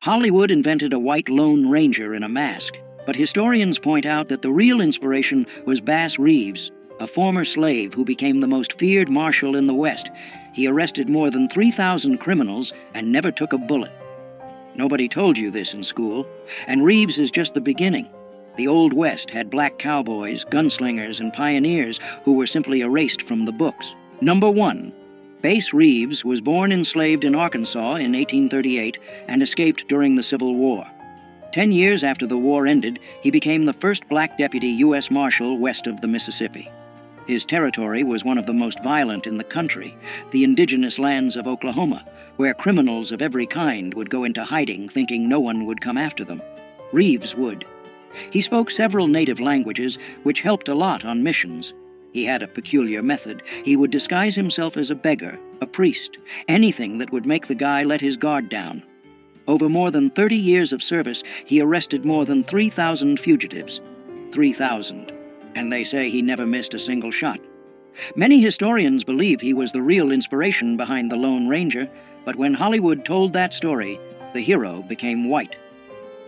Hollywood invented a white Lone Ranger in a mask, but historians point out that the real inspiration was Bass Reeves, a former slave who became the most feared marshal in the West. He arrested more than 3,000 criminals and never took a bullet. Nobody told you this in school, and Reeves is just the beginning. The Old West had black cowboys, gunslingers, and pioneers who were simply erased from the books. Number 1. Bass Reeves was born enslaved in Arkansas in 1838 and escaped during the Civil War. 10 years after the war ended, he became the first black deputy U.S. Marshal west of the Mississippi. His territory was one of the most violent in the country, the indigenous lands of Oklahoma, where criminals of every kind would go into hiding thinking no one would come after them. Reeves would. He spoke several native languages, which helped a lot on missions. He had a peculiar method. He would disguise himself as a beggar, a priest, anything that would make the guy let his guard down. Over more than 30 years of service, he arrested more than 3,000 fugitives. 3,000. And they say he never missed a single shot. Many historians believe he was the real inspiration behind the Lone Ranger, but when Hollywood told that story, the hero became white.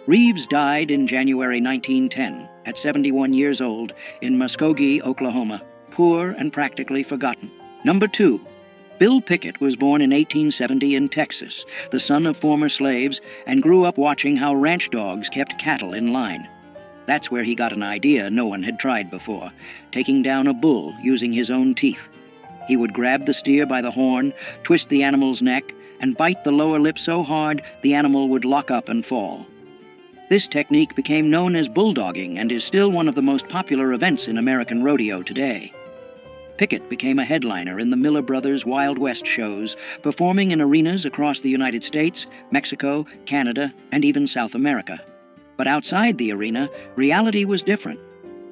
Reeves died in January 1910, at 71 years old, in Muskogee, Oklahoma, poor and practically forgotten. Number 2. Bill Pickett was born in 1870 in Texas, the son of former slaves, and grew up watching how ranch dogs kept cattle in line. That's where he got an idea no one had tried before, taking down a bull using his own teeth. He would grab the steer by the horn, twist the animal's neck, and bite the lower lip so hard the animal would lock up and fall. This technique became known as bulldogging and is still one of the most popular events in American rodeo today. Pickett became a headliner in the Miller Brothers Wild West shows, performing in arenas across the United States, Mexico, Canada, and even South America. But outside the arena, reality was different.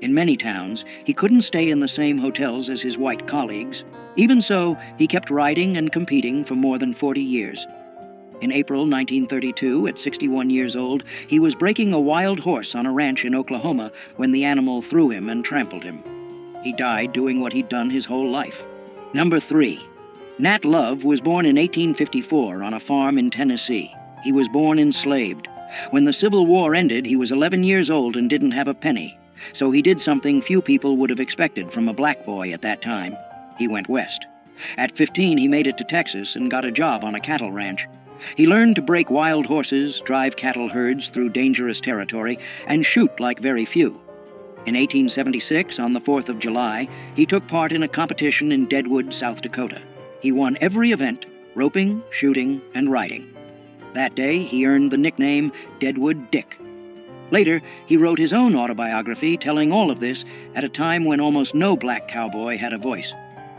In many towns, he couldn't stay in the same hotels as his white colleagues. Even so, he kept riding and competing for more than 40 years. In April 1932, at 61 years old, he was breaking a wild horse on a ranch in Oklahoma when the animal threw him and trampled him. He died doing what he'd done his whole life. Number 3. Nat Love was born in 1854 on a farm in Tennessee. He was born enslaved. When the Civil War ended, he was 11 years old and didn't have a penny. So he did something few people would have expected from a black boy at that time. He went west. At 15, he made it to Texas and got a job on a cattle ranch. He learned to break wild horses, drive cattle herds through dangerous territory, and shoot like very few. In 1876, on the 4th of July, he took part in a competition in Deadwood, South Dakota. He won every event, roping, shooting, and riding. That day, he earned the nickname Deadwood Dick. Later, he wrote his own autobiography telling all of this at a time when almost no black cowboy had a voice.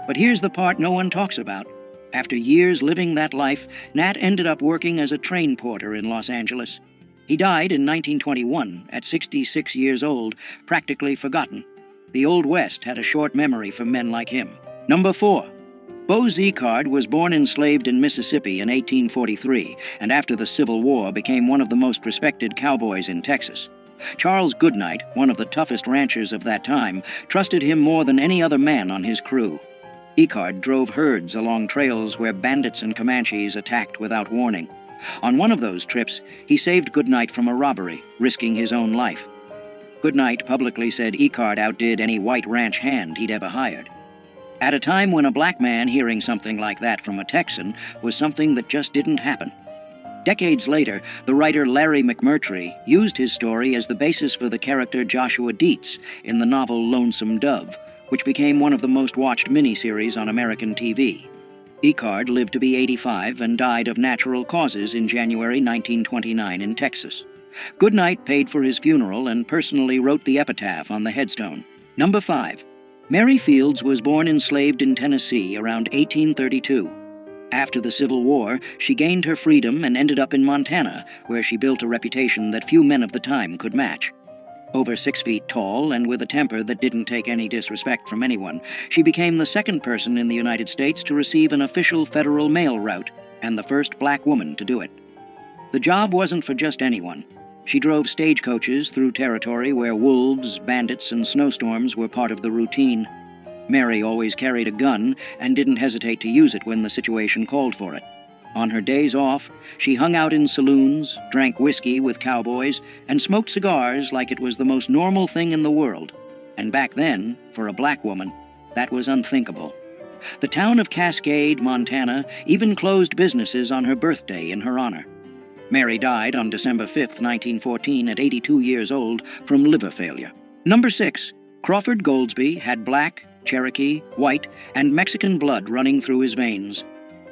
But here's the part no one talks about. After years living that life, Nat ended up working as a train porter in Los Angeles. He died in 1921 at 66 years old, practically forgotten. The Old West had a short memory for men like him. Number 4. Bo Zickard was born enslaved in Mississippi in 1843, and after the Civil War became one of the most respected cowboys in Texas. Charles Goodnight, one of the toughest ranchers of that time, trusted him more than any other man on his crew. Zickard drove herds along trails where bandits and Comanches attacked without warning. On one of those trips, he saved Goodnight from a robbery, risking his own life. Goodnight publicly said Zickard outdid any white ranch hand he'd ever hired. At a time when a black man hearing something like that from a Texan was something that just didn't happen. Decades later, the writer Larry McMurtry used his story as the basis for the character Joshua Dietz in the novel Lonesome Dove, which became one of the most watched miniseries on American TV. Zickard lived to be 85 and died of natural causes in January 1929 in Texas. Goodnight paid for his funeral and personally wrote the epitaph on the headstone. Number 5. Mary Fields was born enslaved in Tennessee around 1832. After the Civil War, she gained her freedom and ended up in Montana, where she built a reputation that few men of the time could match. Over 6 feet tall and with a temper that didn't take any disrespect from anyone, she became the second person in the United States to receive an official federal mail route, and the first black woman to do it. The job wasn't for just anyone. She drove stagecoaches through territory where wolves, bandits, and snowstorms were part of the routine. Mary always carried a gun and didn't hesitate to use it when the situation called for it. On her days off, she hung out in saloons, drank whiskey with cowboys, and smoked cigars like it was the most normal thing in the world. And back then, for a black woman, that was unthinkable. The town of Cascade, Montana, even closed businesses on her birthday in her honor. Mary died on December 5, 1914, at 82 years old from liver failure. Number 6. Crawford Goldsby had black, Cherokee, white, and Mexican blood running through his veins.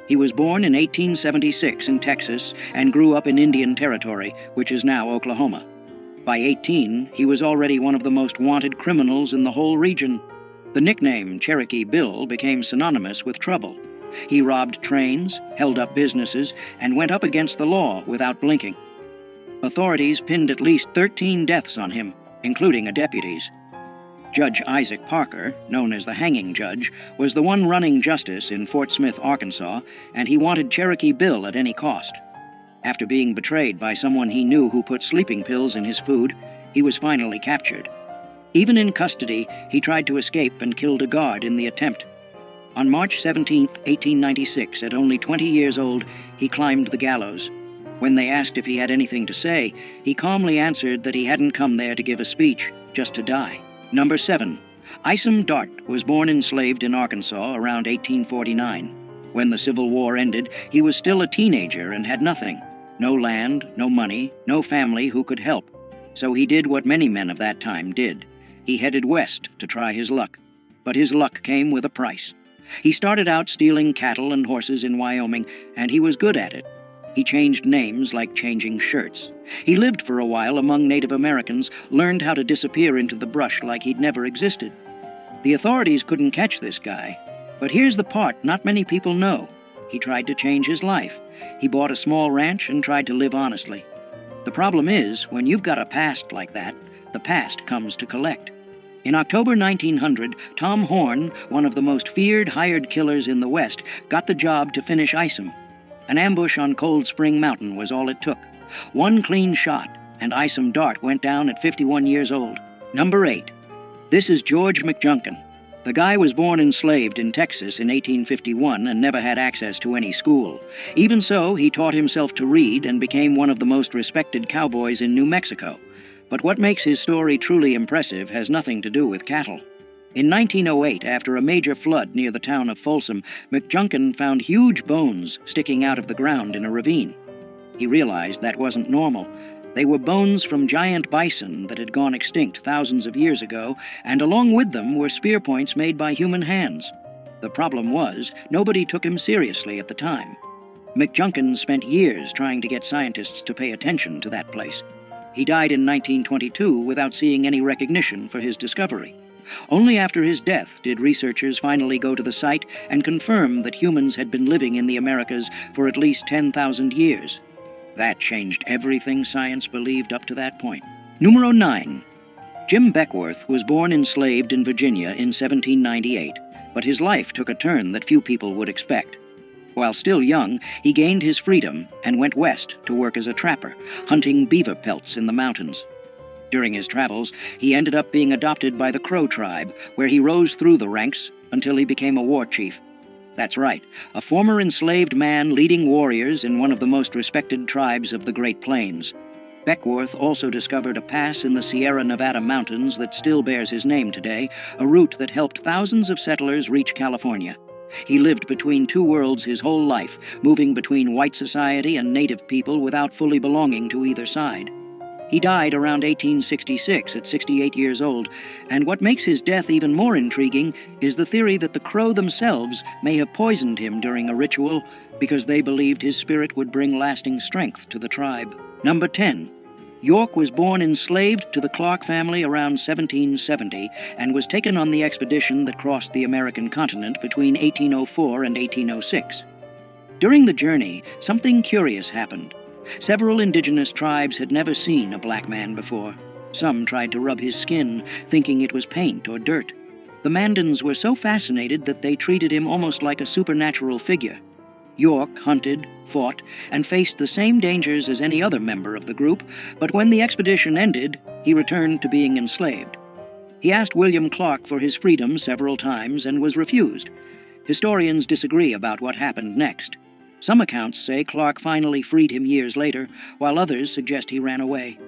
He was born in 1876 in Texas and grew up in Indian Territory, which is now Oklahoma. By 18, he was already one of the most wanted criminals in the whole region. The nickname Cherokee Bill became synonymous with trouble. He robbed trains, held up businesses, and went up against the law without blinking. Authorities pinned at least 13 deaths on him, including a deputy's. Judge Isaac Parker, known as the hanging judge, was the one running justice in Fort Smith, Arkansas, and he wanted Cherokee Bill at any cost. After being betrayed by someone he knew who put sleeping pills in his food, he was finally captured. Even in custody, he tried to escape and killed a guard in the attempt. On March 17, 1896, at only 20 years old, he climbed the gallows. When they asked if he had anything to say, he calmly answered that he hadn't come there to give a speech, just to die. Number 7. Isom Dart was born enslaved in Arkansas around 1849. When the Civil War ended, he was still a teenager and had nothing. No land, no money, no family who could help. So he did what many men of that time did. He headed west to try his luck. But his luck came with a price. He started out stealing cattle and horses in Wyoming, and he was good at it. He changed names like changing shirts. He lived for a while among Native Americans, learned how to disappear into the brush like he'd never existed. The authorities couldn't catch this guy. But here's the part not many people know. He tried to change his life. He bought a small ranch and tried to live honestly. The problem is, when you've got a past like that, the past comes to collect. In October 1900, Tom Horn, one of the most feared hired killers in the West, got the job to finish Isom. An ambush on Cold Spring Mountain was all it took. One clean shot, and Isom Dart went down at 51 years old. Number 8. This is George McJunkin. The guy was born enslaved in Texas in 1851 and never had access to any school. Even so, he taught himself to read and became one of the most respected cowboys in New Mexico. But what makes his story truly impressive has nothing to do with cattle. In 1908, after a major flood near the town of Folsom, McJunkin found huge bones sticking out of the ground in a ravine. He realized that wasn't normal. They were bones from giant bison that had gone extinct thousands of years ago, and along with them were spear points made by human hands. The problem was, nobody took him seriously at the time. McJunkin spent years trying to get scientists to pay attention to that place. He died in 1922 without seeing any recognition for his discovery. Only after his death did researchers finally go to the site and confirm that humans had been living in the Americas for at least 10,000 years. That changed everything science believed up to that point. Numero 9. Jim Beckworth was born enslaved in Virginia in 1798, but his life took a turn that few people would expect. While still young, he gained his freedom and went west to work as a trapper, hunting beaver pelts in the mountains. During his travels, he ended up being adopted by the Crow tribe, where he rose through the ranks until he became a war chief. That's right, a former enslaved man leading warriors in one of the most respected tribes of the Great Plains. Beckworth also discovered a pass in the Sierra Nevada mountains that still bears his name today, a route that helped thousands of settlers reach California. He lived between two worlds his whole life, moving between white society and native people without fully belonging to either side. He died around 1866 at 68 years old, and what makes his death even more intriguing is the theory that the Crow themselves may have poisoned him during a ritual because they believed his spirit would bring lasting strength to the tribe. Number 10. York was born enslaved to the Clark family around 1770 and was taken on the expedition that crossed the American continent between 1804 and 1806. During the journey, something curious happened. Several indigenous tribes had never seen a black man before. Some tried to rub his skin, thinking it was paint or dirt. The Mandans were so fascinated that they treated him almost like a supernatural figure. York hunted, fought, and faced the same dangers as any other member of the group, but when the expedition ended, he returned to being enslaved. He asked William Clark for his freedom several times and was refused. Historians disagree about what happened next. Some accounts say Clark finally freed him years later, while others suggest he ran away.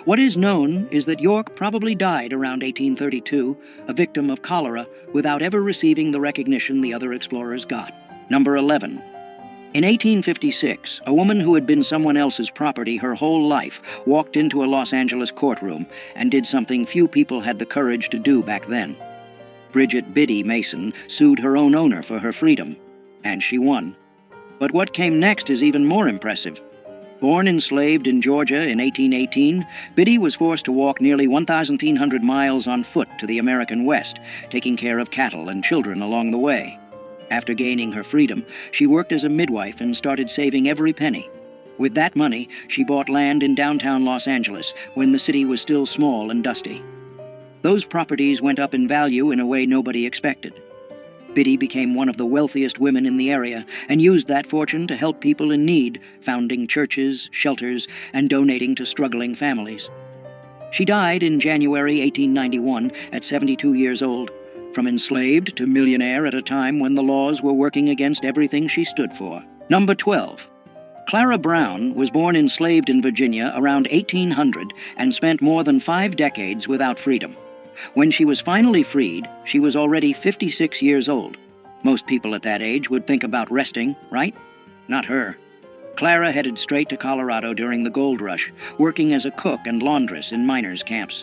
What is known is that York probably died around 1832, a victim of cholera, without ever receiving the recognition the other explorers got. Number 11. In 1856, a woman who had been someone else's property her whole life walked into a Los Angeles courtroom and did something few people had the courage to do back then. Bridget Biddy Mason sued her own owner for her freedom, and she won. But what came next is even more impressive. Born enslaved in Georgia in 1818, Biddy was forced to walk nearly 1,500 miles on foot to the American West, taking care of cattle and children along the way. After gaining her freedom, she worked as a midwife and started saving every penny. With that money, she bought land in downtown Los Angeles, when the city was still small and dusty. Those properties went up in value in a way nobody expected. Biddy became one of the wealthiest women in the area and used that fortune to help people in need, founding churches, shelters, and donating to struggling families. She died in January 1891 at 72 years old, from enslaved to millionaire at a time when the laws were working against everything she stood for. Number 12. Clara Brown was born enslaved in Virginia around 1800 and spent more than 5 decades without freedom. When she was finally freed, she was already 56 years old. Most people at that age would think about resting, right? Not her. Clara headed straight to Colorado during the gold rush, working as a cook and laundress in miners' camps.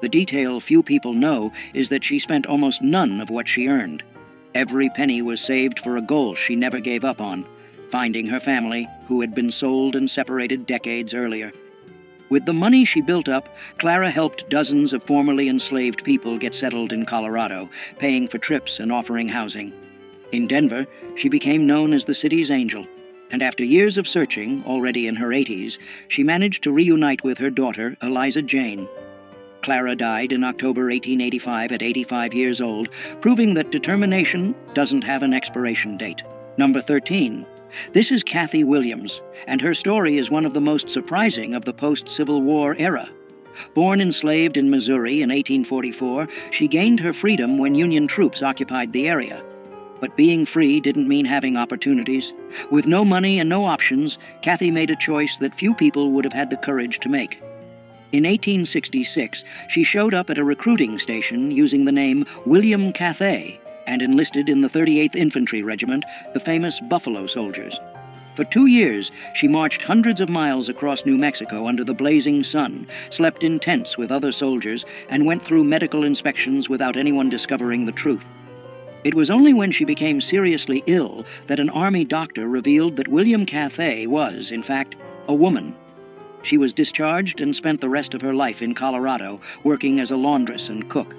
The detail few people know is that she spent almost none of what she earned. Every penny was saved for a goal she never gave up on, finding her family, who had been sold and separated decades earlier. With the money she built up, Clara helped dozens of formerly enslaved people get settled in Colorado, paying for trips and offering housing. In Denver, she became known as the city's angel, and after years of searching, already in her 80s, she managed to reunite with her daughter, Eliza Jane. Clara died in October 1885 at 85 years old, proving that determination doesn't have an expiration date. Number 13. This is Kathy Williams, and her story is one of the most surprising of the post-Civil War era. Born enslaved in Missouri in 1844, she gained her freedom when Union troops occupied the area. But being free didn't mean having opportunities. With no money and no options, Kathy made a choice that few people would have had the courage to make. In 1866, she showed up at a recruiting station using the name William Cathay and enlisted in the 38th Infantry Regiment, the famous Buffalo Soldiers. For 2 years, she marched hundreds of miles across New Mexico under the blazing sun, slept in tents with other soldiers, and went through medical inspections without anyone discovering the truth. It was only when she became seriously ill that an Army doctor revealed that William Cathay was, in fact, a woman. She was discharged and spent the rest of her life in Colorado, working as a laundress and cook.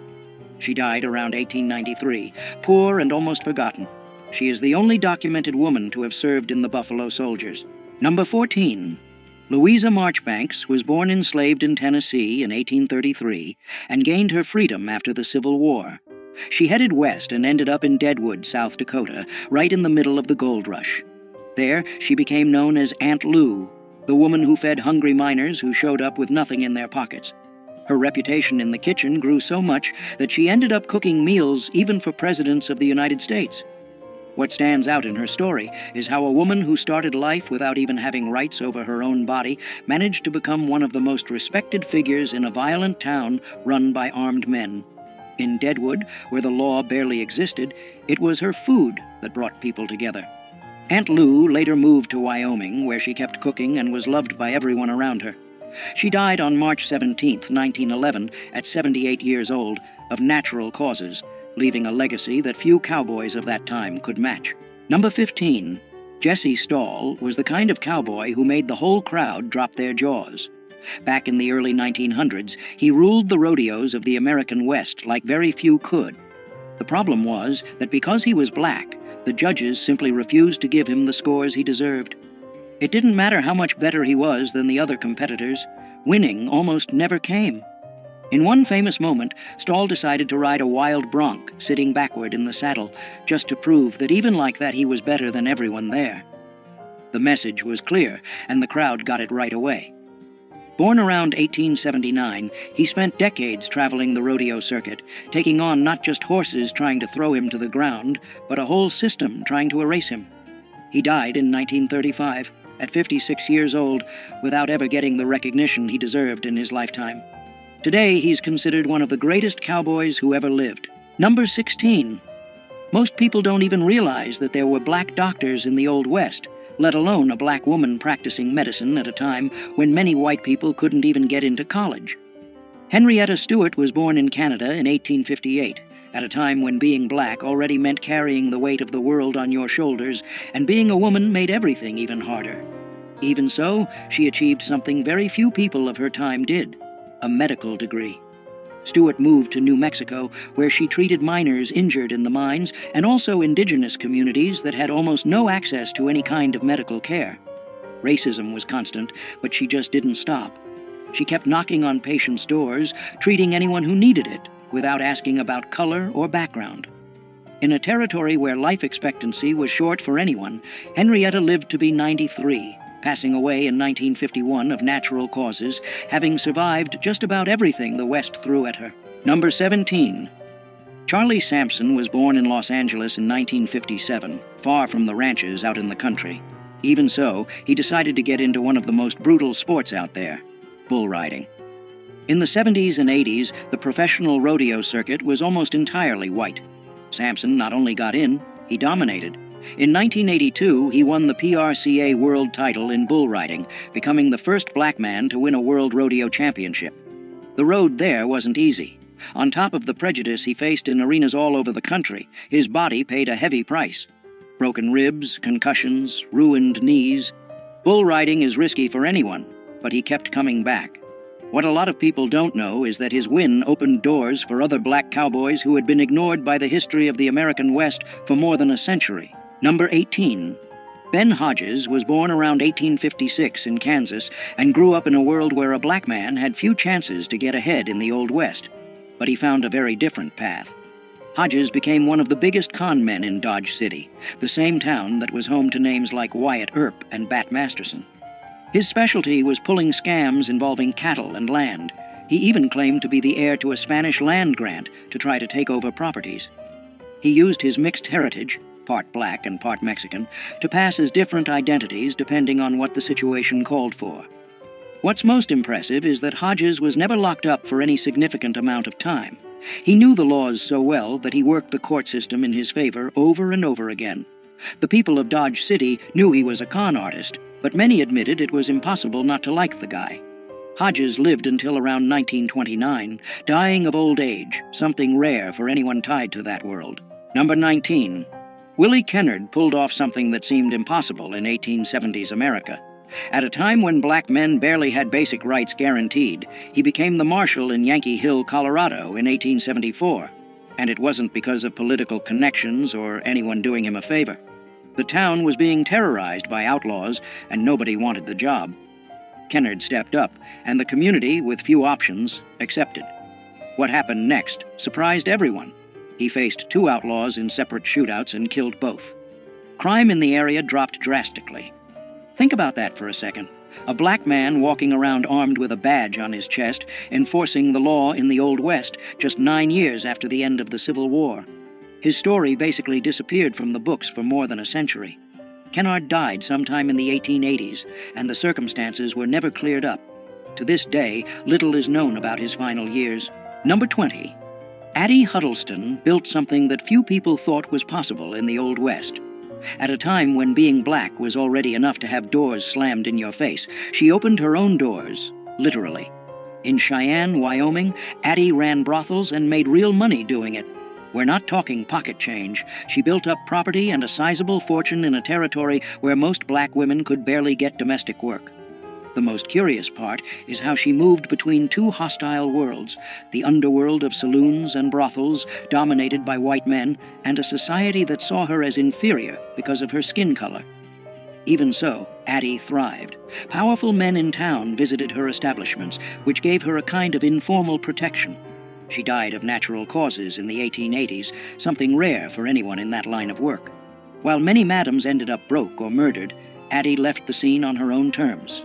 She died around 1893, poor and almost forgotten. She is the only documented woman to have served in the Buffalo Soldiers. Number 14. Louisa Marchbanks was born enslaved in Tennessee in 1833 and gained her freedom after the Civil War. She headed west and ended up in Deadwood, South Dakota, right in the middle of the gold rush. There, she became known as Aunt Lou, the woman who fed hungry miners who showed up with nothing in their pockets. Her reputation in the kitchen grew so much that she ended up cooking meals even for presidents of the United States. What stands out in her story is how a woman who started life without even having rights over her own body managed to become one of the most respected figures in a violent town run by armed men. In Deadwood, where the law barely existed, it was her food that brought people together. Aunt Lou later moved to Wyoming, where she kept cooking and was loved by everyone around her. She died on March 17, 1911, at 78 years old, of natural causes, leaving a legacy that few cowboys of that time could match. Number 15. Jesse Stahl was the kind of cowboy who made the whole crowd drop their jaws. Back in the early 1900s, he ruled the rodeos of the American West like very few could. The problem was that because he was black, the judges simply refused to give him the scores he deserved. It didn't matter how much better he was than the other competitors. Winning almost never came. In one famous moment, Stahl decided to ride a wild bronc, sitting backward in the saddle, just to prove that even like that he was better than everyone there. The message was clear, and the crowd got it right away. Born around 1879, he spent decades traveling the rodeo circuit, taking on not just horses trying to throw him to the ground, but a whole system trying to erase him. He died in 1935, at 56 years old, without ever getting the recognition he deserved in his lifetime. Today, he's considered one of the greatest cowboys who ever lived. Number 16. Most people don't even realize that there were black doctors in the Old West, let alone a black woman practicing medicine at a time when many white people couldn't even get into college. Henrietta Stewart was born in Canada in 1858, at a time when being black already meant carrying the weight of the world on your shoulders, and being a woman made everything even harder. Even so, she achieved something very few people of her time did: a medical degree. Stewart moved to New Mexico, where she treated miners injured in the mines and also indigenous communities that had almost no access to any kind of medical care. Racism was constant, but she just didn't stop. She kept knocking on patients' doors, treating anyone who needed it, without asking about color or background. In a territory where life expectancy was short for anyone, Henrietta lived to be 93, passing away in 1951 of natural causes, having survived just about everything the West threw at her. Number 17. Charlie Sampson was born in Los Angeles in 1957, far from the ranches out in the country. Even so, he decided to get into one of the most brutal sports out there: bull riding. In the 70s and 80s, the professional rodeo circuit was almost entirely white. Sampson not only got in, he dominated. In 1982, he won the PRCA world title in bull riding, becoming the first black man to win a world rodeo championship. The road there wasn't easy. On top of the prejudice he faced in arenas all over the country, his body paid a heavy price. Broken ribs, concussions, ruined knees. Bull riding is risky for anyone, but he kept coming back. What a lot of people don't know is that his win opened doors for other black cowboys who had been ignored by the history of the American West for more than a century. Number 18. Ben Hodges was born around 1856 in Kansas and grew up in a world where a black man had few chances to get ahead in the Old West. But he found a very different path. Hodges became one of the biggest con men in Dodge City, the same town that was home to names like Wyatt Earp and Bat Masterson. His specialty was pulling scams involving cattle and land. He even claimed to be the heir to a Spanish land grant to try to take over properties. He used his mixed heritage, part black and part Mexican, to pass as different identities depending on what the situation called for. What's most impressive is that Hodges was never locked up for any significant amount of time. He knew the laws so well that he worked the court system in his favor over and over again. The people of Dodge City knew he was a con artist, but many admitted it was impossible not to like the guy. Hodges lived until around 1929, dying of old age, something rare for anyone tied to that world. Number 19. Willie Kennard pulled off something that seemed impossible in 1870s America. At a time when black men barely had basic rights guaranteed, he became the marshal in Yankee Hill, Colorado in 1874. And it wasn't because of political connections or anyone doing him a favor. The town was being terrorized by outlaws, and nobody wanted the job. Kennard stepped up, and the community, with few options, accepted. What happened next surprised everyone. He faced 2 outlaws in separate shootouts and killed both. Crime in the area dropped drastically. Think about that for a second. A black man walking around armed with a badge on his chest, enforcing the law in the Old West just 9 years after the end of the Civil War. His story basically disappeared from the books for more than a century. Kennard died sometime in the 1880s, and the circumstances were never cleared up. To this day, little is known about his final years. Number 20. Addie Huddleston built something that few people thought was possible in the Old West. At a time when being black was already enough to have doors slammed in your face, she opened her own doors, literally. In Cheyenne, Wyoming, Addie ran brothels and made real money doing it. We're not talking pocket change. She built up property and a sizable fortune in a territory where most black women could barely get domestic work. The most curious part is how she moved between 2 hostile worlds, the underworld of saloons and brothels dominated by white men, and a society that saw her as inferior because of her skin color. Even so, Addie thrived. Powerful men in town visited her establishments, which gave her a kind of informal protection. She died of natural causes in the 1880s, something rare for anyone in that line of work. While many madams ended up broke or murdered, Addie left the scene on her own terms.